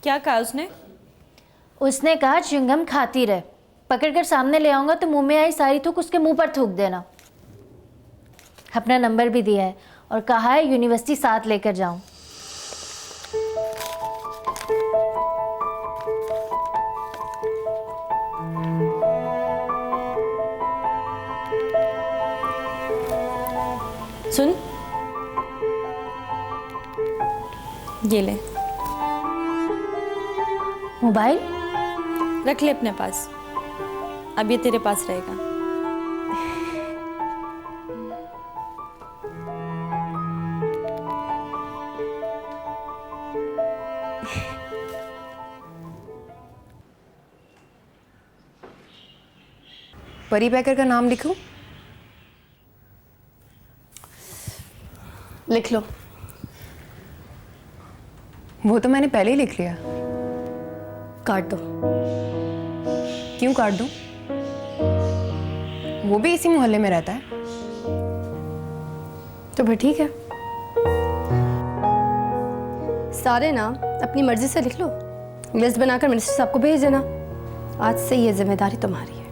क्या कहा उसने? उसने कहा च्युइंगम खाती रहे, पकड़कर सामने ले आऊंगा तो मुंह में आई सारी थूक उसके मुंह पर थूक देना। अपना नंबर भी दिया है और कहा है यूनिवर्सिटी साथ लेकर जाऊं। सुन, ये ले, मोबाइल रख ले अपने पास। अब ये तेरे पास रहेगा। परी पैकर का नाम लिखूं? लिख लो। वो तो मैंने पहले ही लिख लिया। काट दो। क्यों काट दूं? वो भी इसी मोहल्ले में रहता है। तो फिर ठीक है, सारे नाम अपनी मर्जी से लिख लो, लिस्ट बनाकर मिनिस्टर साहब को भेज देना। आज से ये जिम्मेदारी तुम्हारी है।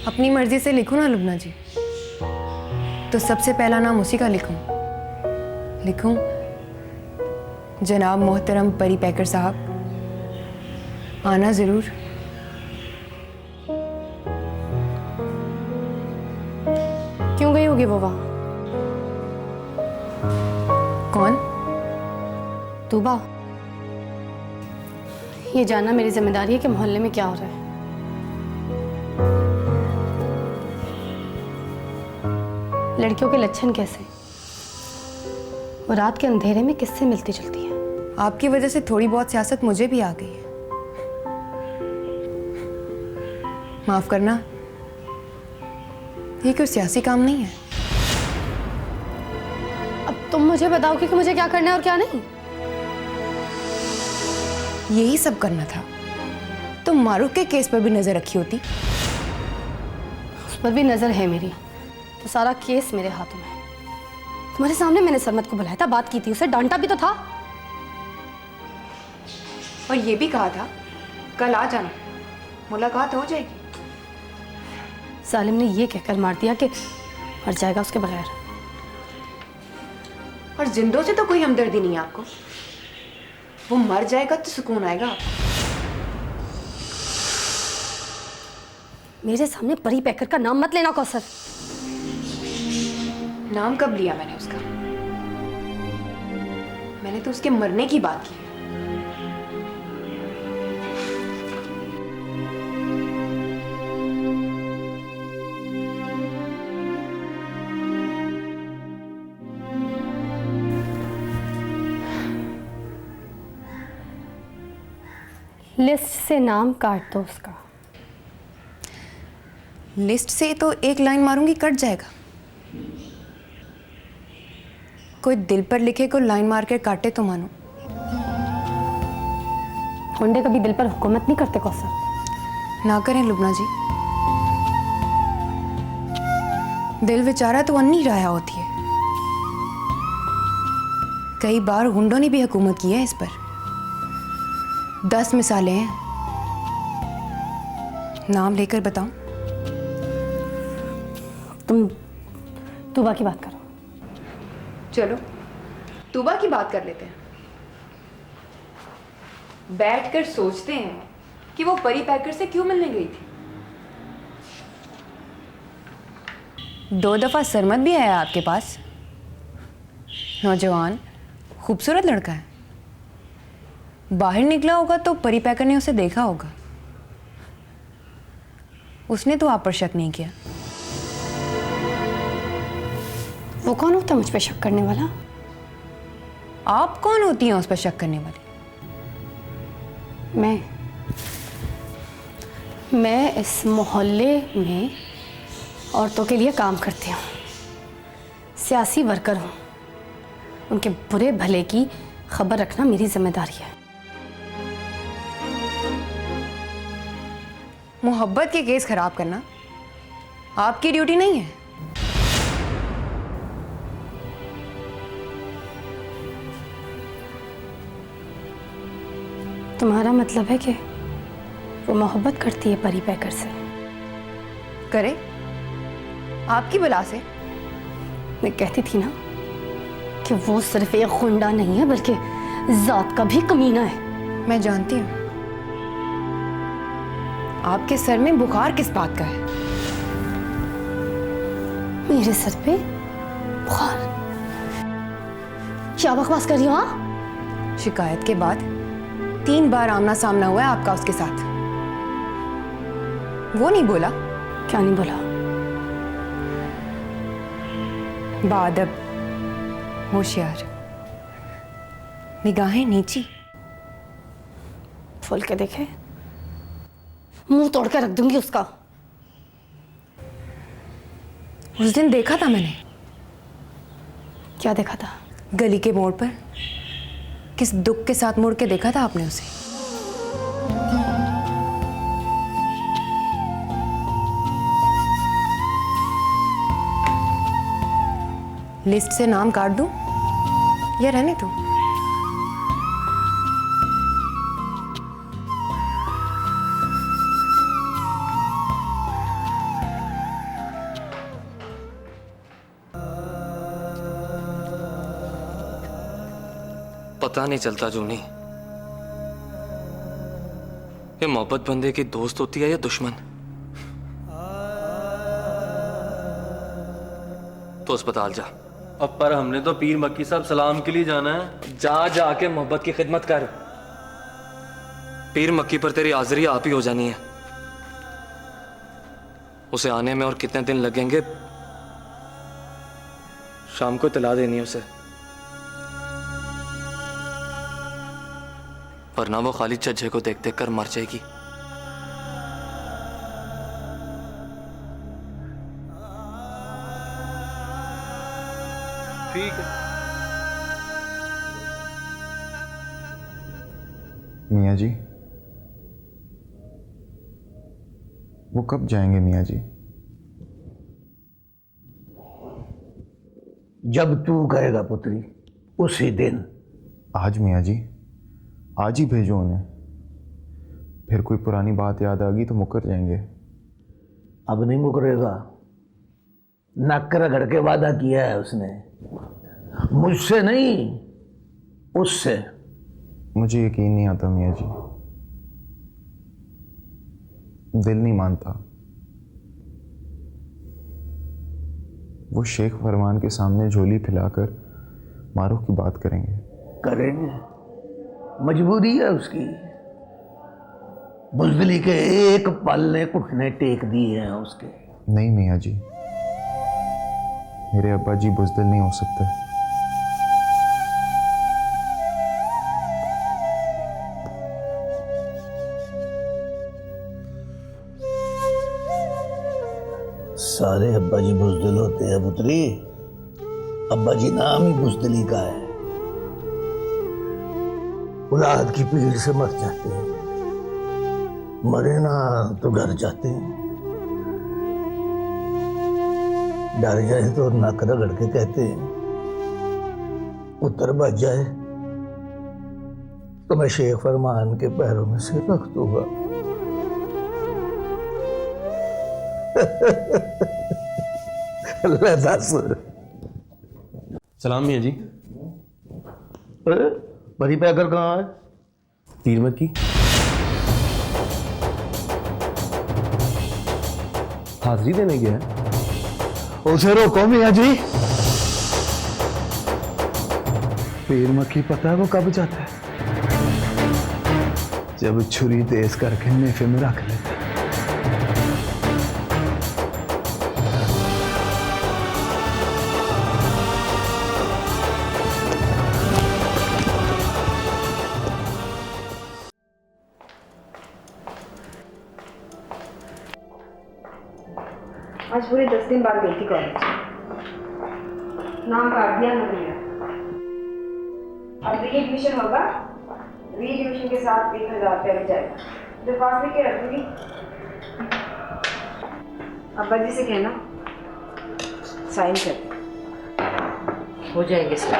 अपनी मर्जी से लिखूं ना लुबना जी, तो सबसे पहला नाम उसी का लिखूं जनाब मोहतरम परी पैकर साहब, आना जरूर। क्यों गई होगी वो वहां? कौन? तूबा। ये जानना मेरी जिम्मेदारी है कि मोहल्ले में क्या हो रहा है। लड़कियों के लक्षण कैसे, वो रात के अंधेरे में किससे मिलती जुलती है? आपकी वजह से थोड़ी बहुत सियासत मुझे भी आ गई है, माफ करना। ये कोई सियासी काम नहीं है। अब तुम मुझे बताओ कि मुझे क्या करना है और क्या नहीं। यही सब करना था तो मारूफ के केस पर भी नजर रखी होती। उस पर भी नजर है मेरी, तो सारा केस मेरे हाथों में है। तुम्हारे सामने मैंने सरमत को बुलाया था, बात की थी, उसे डांटा भी तो था। और ये भी कहा था कल आ जाना, मुलाकात हो जाएगी। सालिम ने ये कहकर मार दिया कि मर जाएगा उसके बगैर। और जिंदों से तो कोई हमदर्दी नहीं है आपको। वो मर जाएगा तो सुकून आएगा आपको। मेरे सामने परी पैकर का नाम मत लेना कौसर। नाम कब लिया मैंने उसका? मैंने तो उसके मरने की बात की है। लिस्ट से नाम काट दो उसका। लिस्ट से तो एक लाइन मारूंगी कट जाएगा। कोई दिल पर लिखे को लाइन मार कर काटे तो मानो। होंडे कभी दिल पर हुकूमत नहीं करते कौसर। ना करें लुबना जी, दिल बेचारा तो अन्नी राया होती है। कई बार हुंडों ने भी हुकूमत की है इस पर। 10 मिसालें हैं। नाम लेकर बताऊं? तुम तूबा की बात करो। चलो तूबा की बात कर लेते हैं। बैठकर सोचते हैं कि वो परी पैकर से क्यों मिलने गई थी। 2 दफा सरमत भी आया आपके पास। नौजवान खूबसूरत लड़का है। बाहर निकला होगा तो परी पैकर ने उसे देखा होगा। उसने तो आप पर शक नहीं किया। वो कौन होता है मुझ पे शक करने वाला? आप कौन होती हैं उस पर शक करने वाली? मैं इस मोहल्ले में औरतों के लिए काम करती हूँ, सियासी वर्कर हूँ। उनके बुरे भले की खबर रखना मेरी जिम्मेदारी है। मोहब्बत के केस खराब करना आपकी ड्यूटी नहीं है। तुम्हारा मतलब है कि वो मोहब्बत करती है परी पैकर से? करे आपकी बला से। मैं कहती थी ना कि वो सिर्फ एक गुंडा नहीं है बल्कि जात का भी कमीना है। मैं जानती हूँ। आपके सर में बुखार किस बात का है? मेरे सर पे बुखार? क्या बकवास कर रही हो? हाँ, शिकायत के बाद 3 बार आमना सामना हुआ है आपका उसके साथ। वो नहीं बोला? क्या नहीं बोला? बादब, होशियार, निगाहें नीची। खोल के देखे, मुंह तोड़ के रख दूंगी उसका। उस दिन देखा था मैंने। क्या देखा था? गली के मोड़ पर किस दुख के साथ मुड़ के देखा था आपने उसे। लिस्ट से नाम काट दूं या रहने दूं? पता नहीं चलता जूनी, ये मोहब्बत बंदे की दोस्त होती है या दुश्मन। तो अस्पताल जा। अब पर हमने तो पीर मक्की साहब सलाम के लिए जाना है। जा जाके मोहब्बत की खिदमत कर। पीर मक्की पर तेरी हाजिरी आप ही हो जानी है। उसे आने में और कितने दिन लगेंगे, शाम को इतला देनी है उसे, वरना वो खाली छज्जे को देख देख कर मर जाएगी। ठीक है। मियाँ जी, वो कब जाएंगे मियाँ जी? जब तू कहेगा पुत्री, उसी दिन। आज मियाँ जी, आज ही भेजो उन्हें। फिर कोई पुरानी बात याद आ गई तो मुकर जाएंगे। अब नहीं मुकरेगा। नक रगड़ के वादा किया है उसने, मुझसे नहीं उससे। मुझे यकीन नहीं आता मियाँ जी, दिल नहीं मानता। वो शेख फरमान के सामने झोली फैलाकर मारूफ की बात करेंगे। करेंगे, मजबूरी है उसकी। बुजदली के एक पल ने घुटने टेक दिए हैं उसके। नहीं मियाँ जी, मेरे अब्बा जी बुजदिल नहीं हो सकते। सारे अब्बा जी बुजदिल होते हैं पुत्री। अब्बा जी नाम ही बुजदिली का है। औलाद की पीड़ से मर जाते हैं, मरे ना तो डर जाते हैं। डर जाए तो नक रगड़ के कहते हैं, पुत्र बच जाए तो मैं शेख फरमान के पैरों में सिर रख दूंगा। अल्लाह दास। सलाम मियाँ जी। बड़ी पैकर कहाँ है? पीर मक्की हाजिरी देने गया है। उसे रोको मियाँ जी। पीर मक्खी पता है वो कब जाता है? जब छुरी तेज करके नेफे में रख लेता है। आज पूरे 10 दिन बाद गई थी कॉलेज। नाम काट दिया ना भैया। अब री एडमिशन होगा, री एडमिशन के साथ 1000 रुपया भी जाएगा। दरख्वास्त लेके रख दूंगी। अब्बा जी से कहना साइन कर हो जाएंगे सर।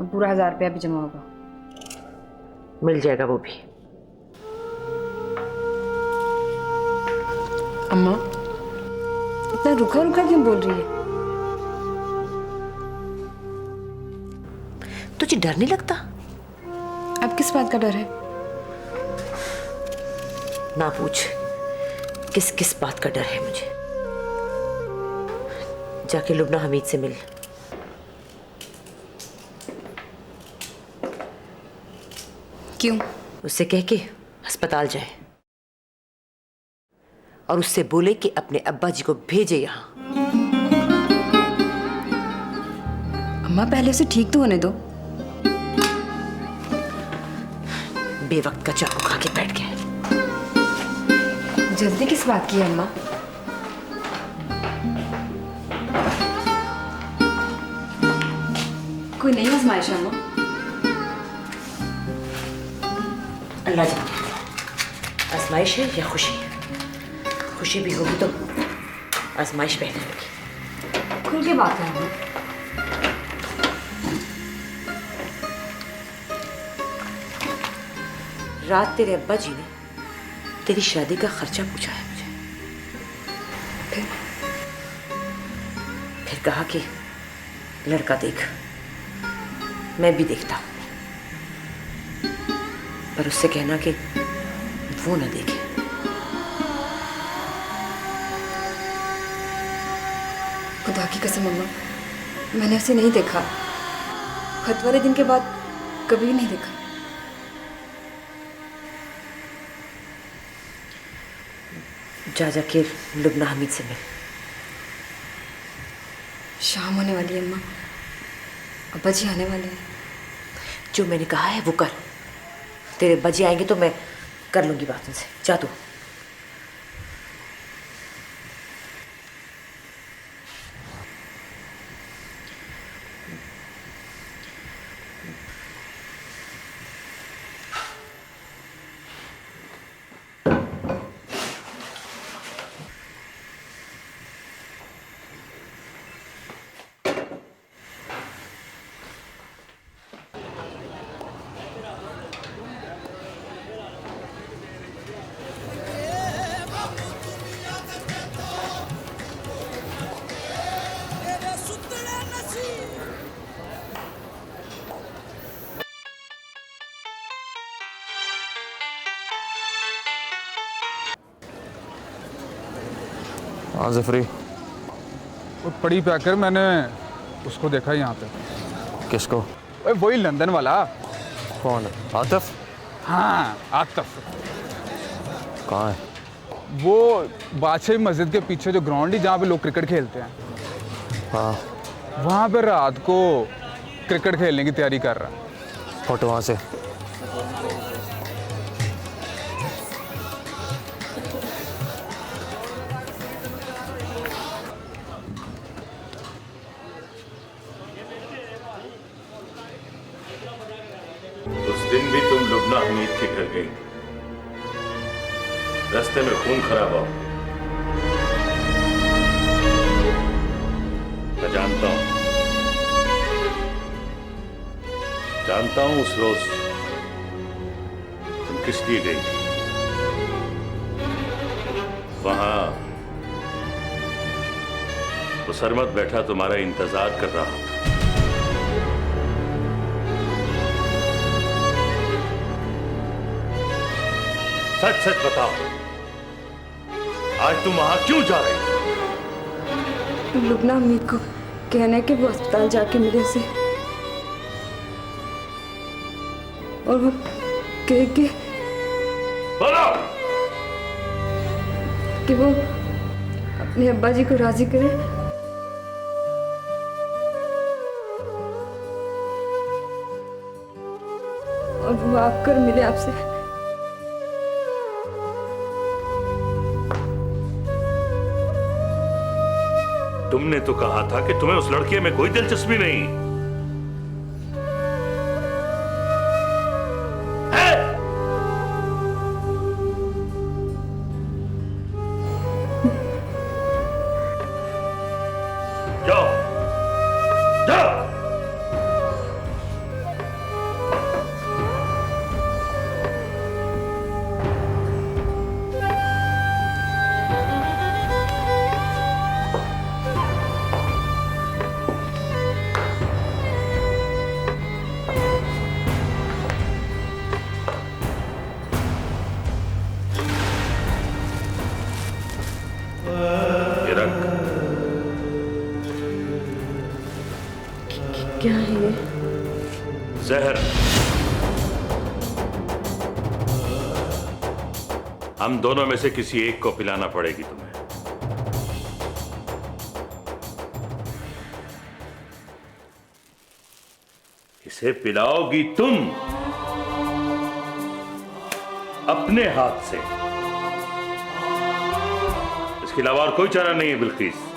अब पूरा 1000 रुपया भी जमा होगा। मिल जाएगा वो भी। अम्मा इतना रुका रुका क्यों बोल रही है? तुझे डर नहीं लगता? अब किस बात का डर है? ना पूछ, किस किस बात का डर है मुझे। जाके लुबना हमीद से मिल। क्यों? उससे कह के अस्पताल जाए और उससे बोले कि अपने अब्बा जी को भेजे यहां। अम्मा पहले उसे ठीक तो होने दो। बेवक्त का चाकू खा के बैठ गया। जल्दी किस बात की है अम्मा? कोई नई आजमाइश है अम्मा? अल्लाह जाने, आजमाइश है या खुशी? खुशी भी होगी तो आजमाइश पहले होगी। खुल के बात है अम्मा। रात तेरे अब्बा जी ने तेरी शादी का खर्चा पूछा है मुझे। फिर कहा कि लड़का देख। मैं भी देखता हूं, पर उससे कहना कि वो ना देखे। खुदा की कसम अम्मा, मैंने उसे नहीं देखा। खत वाले दिन के बाद कभी नहीं देखा। जा जाके लुबना हमीद से मिल। शाम होने वाली है अम्मा, अब्बा जी आने वाले हैं। जो मैंने कहा है वो कर। तेरे अब्बा जी आएंगे तो मैं कर लूंगी बात उनसे। जा तू। हाँ जफरी, वो पड़ी पैकर मैंने उसको देखा यहाँ पे। किसको? ओए वही लंदन वाला। कौन? आतिफ? हाँ आतिफ। कहाँ है? वो बादशाही मस्जिद के पीछे जो ग्राउंड है जहाँ पे लोग क्रिकेट खेलते हैं, हाँ वहाँ पे रात को क्रिकेट खेलने की तैयारी कर रहा है। फोटो वहाँ से। उस दिन भी तुम लुबना हमीद के घर गई, रास्ते में खून खराबा। मैं जानता हूं उस रोज तुम किस लिए गई थी। वहां वो सरमत बैठा तुम्हारा इंतजार कर रहा था। सच सच बताओ, आज तुम वहां क्यों जा रही हो? लुबना हमीद को कहना है कि वो अस्पताल जाके मिले उसे, और वो कह के बोलो कि वो अपने अब्बा जी को राजी करे और वो आकर मिले आपसे। तुमने तो कहा था कि तुम्हें उस लड़के में कोई दिलचस्पी नहीं है। जाओ जाओ। क्या है ये? जहर। हम दोनों में से किसी एक को पिलाना पड़ेगी तुम्हें। इसे पिलाओगी तुम अपने हाथ से। इसके अलावा और कोई चारा नहीं है बिल्किस।